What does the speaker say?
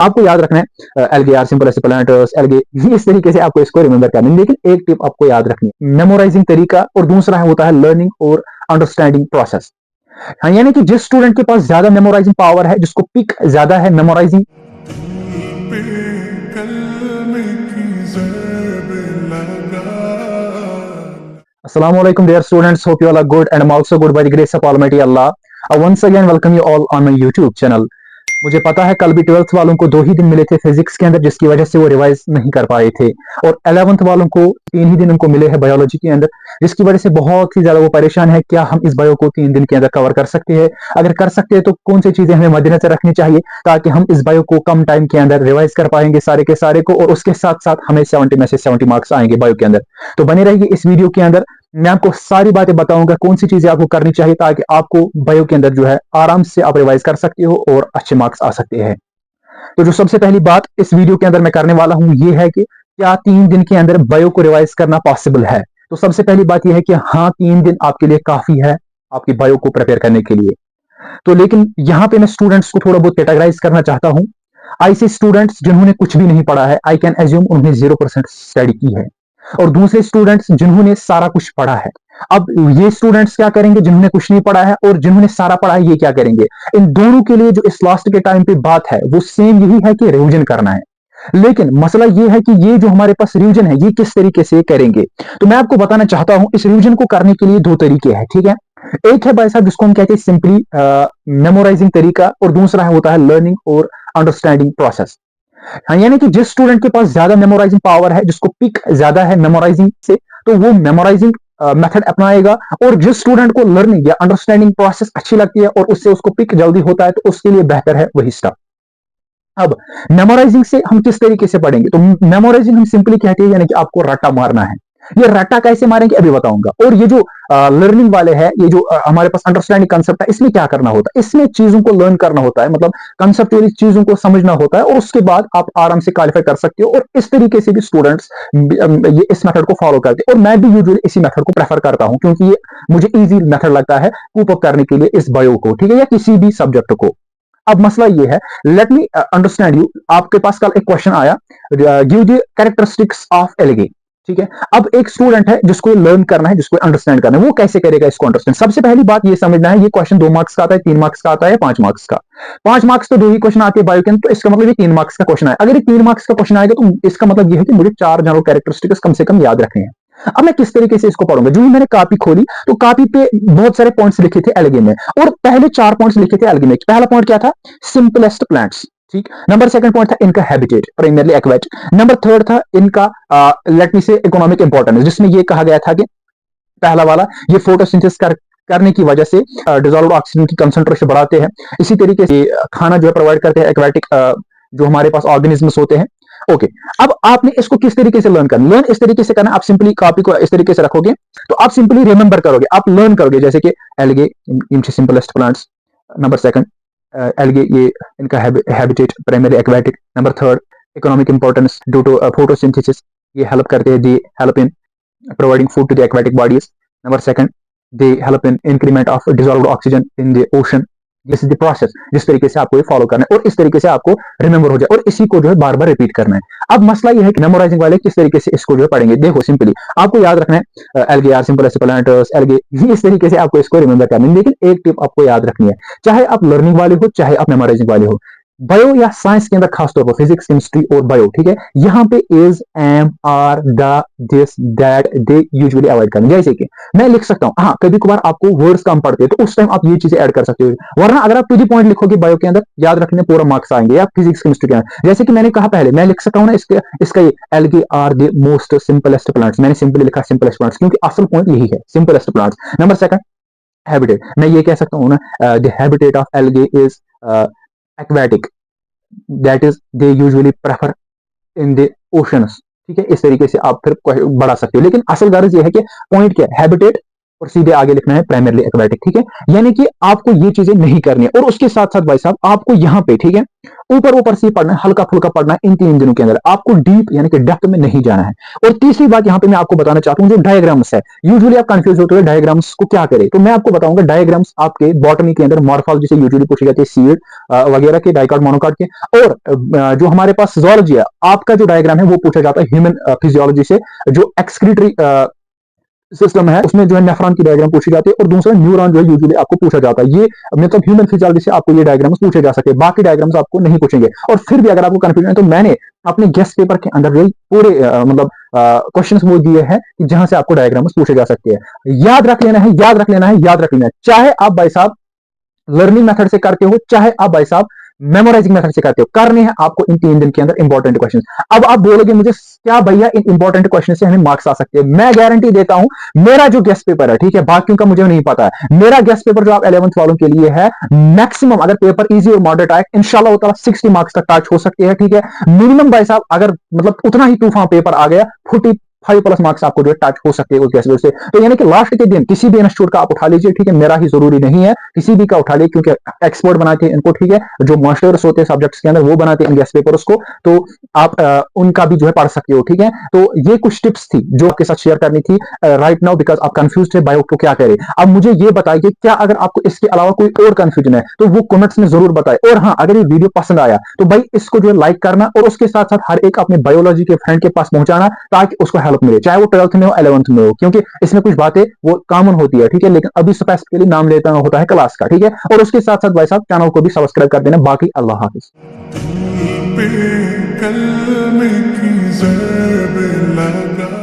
आपको याद रखना है algae are simple planters algae, इस तरीके से आपको इसको रिमेंबर करना है। लेकिन एक टिप आपको याद रखनी है, मेमोराइजिंग तरीका और दूसरा होता है लर्निंग और अंडरस्टैंडिंग प्रोसेस। हाँ, यानी कि जिस स्टूडेंट के पास ज्यादा मेमोराइजिंग पावर है, जिसको पिक ज्यादा है memorising. Assalamu alaikum dear students, hope you all are good and I'm also good by the grace of Almighty Allah. I once again welcome you all on my YouTube channel. मुझे पता है कल भी 12th वालों को 2 ही दिन मिले थे फिजिक्स के अंदर, जिसकी वजह से वो रिवाइज नहीं कर पाए थे, और 11th वालों को 3 ही दिन उनको मिले हैं बायोलॉजी के अंदर, जिसकी वजह से बहुत ही ज्यादा वो परेशान है। क्या हम इस बायो को 3 दिन के अंदर कवर कर सकते हैं? अगर कर सकते हैं तो कौन सी चीजें हमें मद्देनजर रखनी चाहिए ताकि हम इस बायो को कम टाइम के अंदर रिवाइज कर पाएंगे सारे के सारे को, और उसके साथ साथ हमें 70 में से 70 मार्क्स आएंगे बायो के अंदर। तो बने रहिए इस वीडियो के अंदर, मैं आपको सारी बातें बताऊंगा कौन सी चीजें आपको करनी चाहिए ताकि आपको बायो के अंदर जो है आराम से आप रिवाइज कर सकते हो और अच्छे मार्क्स आ सकते हैं। तो जो सबसे पहली बात इस वीडियो के अंदर मैं करने वाला हूं ये है कि क्या 3 दिन के अंदर बायो को रिवाइज करना पॉसिबल है? तो सबसे पहली बात यह है कि हाँ, 3 दिन आपके लिए काफी है आपकी बायो को प्रिपेयर करने के लिए। तो लेकिन यहां पे मैं स्टूडेंट्स को थोड़ा बहुत कैटेगराइज करना चाहता हूं। ऐसे स्टूडेंट्स जिन्होंने कुछ भी नहीं पढ़ा है, आई कैन एज्यूम उन्होंने 0% स्टडी की है, और दूसरे स्टूडेंट्स जिन्होंने सारा कुछ पढ़ा है। अब ये स्टूडेंट्स क्या करेंगे जिन्होंने कुछ नहीं पढ़ा है, और जिन्होंने सारा पढ़ा है ये क्या करेंगे? इन दोनों के लिए जो इस लास्ट के टाइम पे बात है वो सेम यही है कि रिवीजन करना है। लेकिन मसला ये है कि ये जो हमारे पास रिवीजन है ये किस तरीके से करेंगे। तो मैं आपको बताना चाहता हूं इस रिवीजन को करने के लिए 2 तरीके हैं, ठीक है। एक है भाई साहब जिसको हम कहते हैं सिंपली मेमोराइजिंग तरीका, और दूसरा होता है लर्निंग और अंडरस्टैंडिंग प्रोसेस। हाँ, यानी कि जिस स्टूडेंट के पास ज्यादा मेमोराइजिंग पावर है, जिसको पिक ज्यादा है मेमोराइजिंग से, तो वो मेमोराइजिंग मेथड अपनाएगा, और जिस स्टूडेंट को लर्निंग या अंडरस्टैंडिंग प्रोसेस अच्छी लगती है और उससे उसको पिक जल्दी होता है, तो उसके लिए बेहतर है वही स्टफ। अब मेमोराइजिंग से हम किस तरीके से पढ़ेंगे? तो मेमोराइजिंग हम सिंपली कहते हैं यानी कि आपको रट्टा मारना है। ये रट्टा कैसे मारेंगे अभी बताऊंगा। और ये जो लर्निंग वाले है, ये जो हमारे पास अंडरस्टैंडिंग कंसेप्ट है, इसमें क्या करना होता है? इसमें चीजों को लर्न करना होता है, मतलब कंसेप्चुअली चीजों को समझना होता है, और उसके बाद आप आराम से क्वालिफाई कर सकते हो। और इस तरीके से भी स्टूडेंट्स ये इस मेथड को फॉलो करते हैं, और मैं भी यूजुअली इसी मेथड को प्रेफर करता हूं क्योंकि ये मुझे इजी मेथड लगता है कूप अप करने के लिए इस बायो को, ठीक है, या किसी भी सब्जेक्ट को। अब मसला ये है, लेट मी अंडरस्टैंड यू। आपके पास कल एक क्वेश्चन आया, give the characteristics of algae, ठीक है। अब एक स्टूडेंट है जिसको लर्न करना है, जिसको अंडरस्टैंड करना है, वो कैसे करेगा इसको अंडरस्टैंड? सबसे पहली बात ये समझना है, ये क्वेश्चन 2 मार्क्स का आता है, 3 मार्क्स का आता है, 5 मार्क्स का। 5 मार्क्स तो 2 ही क्वेश्चन आते हैं बायो के अंदर, तो इसका मतलब ये 3 मार्क्स का क्वेश्चन है। अगर ये 3 मार्क्स का क्वेश्चन आएगा तो इसका मतलब ये है कि मुझे 4 जनरल कैरेक्टरिस्टिक्स कम से कम याद रखने हैं। अब मैं किस तरीके से इसको पढ़ूंगा? जो ही मैंने कॉपी खोली तो कॉपी पे बहुत सारे पॉइंट्स लिखे थे एल्गे में, और पहले 4 पॉइंट्स लिखे थे एल्गे में। पहला पॉइंट क्या था? सिंपलेस्ट प्लांट्स, ठीक। नंबर सेकंड पॉइंट था इनका habitat, primarily aquatic. Number third था इनका लेट मी से इकोनॉमिक इंपॉर्टेंस, जिसमें ये कहा गया था कि पहला वाला ये फोटोसिंथेसिस करने की वजह से डिसॉल्व्ड ऑक्सीजन की कंसंट्रेशन बढ़ाते हैं। इसी तरीके से खाना जो है प्रोवाइड करते हैं एक्वेटिक जो हमारे पास ऑर्गेनिजम्स होते हैं। ओके, अब आपने इसको किस तरीके से लर्न करना? लर्न इस तरीके से करना, आप सिंपली कॉपी को इस तरीके से रखोगे तो आप सिंपली रिमेंबर करोगे, आप लर्न करोगे, जैसे कि एल्गे इनसे simplest plants. Number second algae ये इनका habitat primary aquatic. Number third economic importance due to photosynthesis, ये हेल्प करते हैं, they help in providing food to the aquatic bodies. Number second they help in increment of dissolved oxygen in the ocean. This is the process, जिस तरीके से आपको ये follow करना है और इस तरीके से आपको रिमेंबर हो जाए, और इसी को जो है बार बार रिपीट करना है। अब मसला ये है कि मेमोराइजिंग वाले किस तरीके से इसको जो है पढ़ेंगे। देखो सिंपली आपको याद रखना है algae are simple planters algae, इस तरीके से आपको इसको रिमेंबर करना है। लेकिन एक टिप आपको याद रखनी है, चाहे आप लर्निंग वाले हो चाहे आप मेमोराइजिंग वाले हो, बायो या साइंस के अंदर खासतौर पर फिजिक्स केमिस्ट्री और बायो, ठीक है, यहाँ पे is M R the this that they usually avoid करना। जैसे कि मैं लिख सकता हूँ, हाँ कभी कभार आपको वर्ड्स कम पड़ते हैं तो उस टाइम आप ये चीजें ऐड कर सकते हो, वरना अगर आप टू दी पॉइंट लिखोगे बायो के अंदर, याद रखने पूरा मार्क्स आएंगे, या फिजिक्स केमिस्ट्री के अंदर। जैसे कि मैंने कहा पहले, मैं लिख सकता हूँ ना इसका ये algae are the most simplest plants, मैंने सिंपली लिखा सिंपलेस्ट प्लांट्स क्योंकि असल पॉइंट यही है, simplest plants. Number second habitat, मैं ये कह सकता हूँ ना the habitat of algae is aquatic, that is they usually prefer in the oceans, ठीक है। इस तरीके से आप फिर बढ़ा सकते हो, लेकिन असल गर्ज ये है कि पॉइंट क्या है? हैबिटेट और सीधे आगे लिखना है प्राइमरीली एक्वेटिक, ठीक है। यानी कि आपको ये चीजें नहीं करनी है। और उसके साथ साथ भाई साहब आपको यहाँ पे, ठीक है, ऊपर ऊपर से पढ़ना है, हल्का फुल्का पढ़ना है इन 3 दिनों के अंदर, आपको डीप यानी कि डेप्थ में नहीं जाना है। और तीसरी बात यहाँ पे मैं आपको बताना चाहता हूँ, जो डायग्राम्स है, यूजुअली आप कंफ्यूज होते हुए डायग्राम्स को क्या करें, तो मैं आपको बताऊंगा डायग्राम्स आपके बॉटनी के अंदर मॉर्फोलॉजी से यूजुअली पूछी जाती है, सीड वगैरह के, डाइकार्ड मोनोकार्ड के। और जो हमारे पास जोलॉजी है, आपका जो डायग्राम है वो पूछा जाता है ह्यूमन फिजियोलॉजी से, जो एक्सक्रीटरी सिस्टम है उसमें जो है नेफ्रॉन की डायग्राम पूछी जाती है, और दूसरा न्यूरॉन जो है यूजुअली आपको पूछा जाता है। ये मतलब ह्यूमन फिजियोलॉजी से आपको ये डायग्राम्स पूछे जा सकते हैं, बाकी डायग्राम्स आपको नहीं पूछेंगे। और फिर भी अगर आपको कंफ्यूजन है तो मैंने अपने गेस्ट पेपर के अंदर जो पूरे मतलब क्वेश्चंस वो दिए हैं कि जहां से आपको डायग्राम्स पूछे जा सकते हैं। याद रख लेना है, याद रख लेना है, याद रख लेना है, चाहे आप भाई साहब लर्निंग मेथड से करते हो, चाहे आप भाई साहब मेमोराइजिंग मेथड से करते हो, करने हैं आपको इन 3 दिन के अंदर इंपॉर्टेंट क्वेश्चन। अब आप बोलोगे मुझे क्या भैया इन इंपॉर्टेंट क्वेश्चन से हमें मार्क्स आ सकते हैं, मैं गारंटी देता हूं, मेरा जो गेस्ट पेपर है, ठीक है, बाकियों का मुझे नहीं पता है, मेरा गेस्ट पेपर जो आप 11th वालों के लिए है, मैक्सिमम अगर पेपर इजी और मॉडरेट आए इंशाल्लाह ताला 60 मार्क्स तक टच हो सकते हैं, ठीक है। मिनिमम भाई साहब अगर मतलब उतना ही तूफान पेपर आ गया 45+ मार्क्स आपको जो है टच हो सकते हैं उस गेस्ट से। तो यानी कि लास्ट के दिन किसी भी इंस्टीट्यूट का आप उठा लीजिए, ठीक है, मेरा ही जरूरी नहीं है, किसी भी का उठा लीजिए, क्योंकि एक्सपर्ट बनाते हैं इनको, ठीक है, जो मास्टर्स होते हैं सब्जेक्ट्स के अंदर वो बनाते हैं गेस्ट पेपर्स को, तो आप उनका भी जो है पढ़ सकते हो, ठीक है। तो ये कुछ टिप्स थी जो आपके साथ शेयर करनी थी राइट नाउ, बिकॉज आप कंफ्यूज थे बायो को क्या करें। अब मुझे ये बताइए, क्या अगर आपको इसके अलावा कोई और कंफ्यूजन है तो वो कमेंट्स में जरूर बताएं। और हाँ, अगर ये वीडियो पसंद आया तो भाई इसको जो है लाइक करना, और उसके साथ साथ हर एक अपने बायोलॉजी के फ्रेंड के पास पहुंचाना, ताकि उसको हेल्प मिले, चाहे वो 12th में हो 11th में हो, क्योंकि इसमें कुछ बातें वो कॉमन होती है, ठीक है, लेकिन अभी स्पेसिफिकली नाम लेता होता है क्लास का, ठीक है। और उसके साथ साथ भाई साहब चैनल को भी सब्सक्राइब कर देना। बाकी अल्लाह हाफिज। कलम की ज़रब लगा